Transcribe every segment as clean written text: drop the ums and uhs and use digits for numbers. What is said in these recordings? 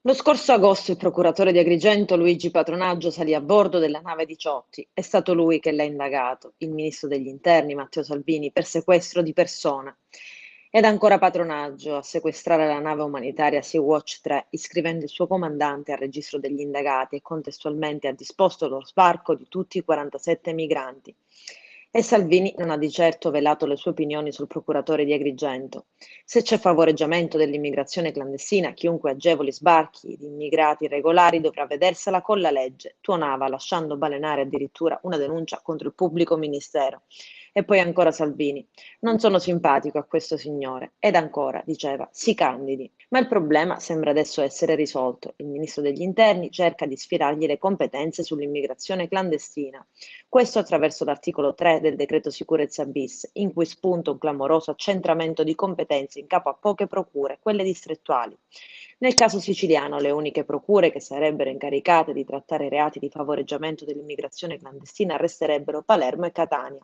Lo scorso agosto il procuratore di Agrigento Luigi Patronaggio salì a bordo della nave Diciotti. È stato lui che l'ha indagato, il ministro degli Interni Matteo Salvini, per sequestro di persona. Ed ancora Patronaggio a sequestrare la nave umanitaria Sea-Watch 3, iscrivendo il suo comandante al registro degli indagati e contestualmente ha disposto lo sbarco di tutti i 47 migranti. E Salvini non ha di certo velato le sue opinioni sul procuratore di Agrigento. Se c'è favoreggiamento dell'immigrazione clandestina, chiunque agevoli sbarchi di immigrati irregolari dovrà vedersela con la legge, tuonava, lasciando balenare addirittura una denuncia contro il pubblico ministero. E poi ancora Salvini. Non sono simpatico a questo signore. Ed ancora, diceva, si candidi. Ma il problema sembra adesso essere risolto. Il ministro degli Interni cerca di sfilargli le competenze sull'immigrazione clandestina. Questo attraverso l'articolo 3 del decreto sicurezza bis, in cui spunta un clamoroso accentramento di competenze in capo a poche procure, quelle distrettuali. Nel caso siciliano, le uniche procure che sarebbero incaricate di trattare i reati di favoreggiamento dell'immigrazione clandestina resterebbero Palermo e Catania,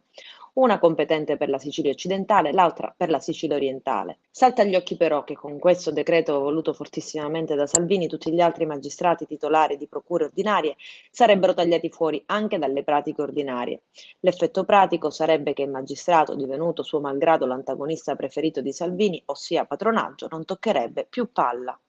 una competente per la Sicilia occidentale, l'altra per la Sicilia orientale. Salta agli occhi però che con questo decreto voluto fortissimamente da Salvini tutti gli altri magistrati titolari di procure ordinarie sarebbero tagliati fuori anche dalle pratiche ordinarie. L'effetto pratico sarebbe che il magistrato, divenuto suo malgrado l'antagonista preferito di Salvini, ossia Patronaggio, non toccherebbe più palla.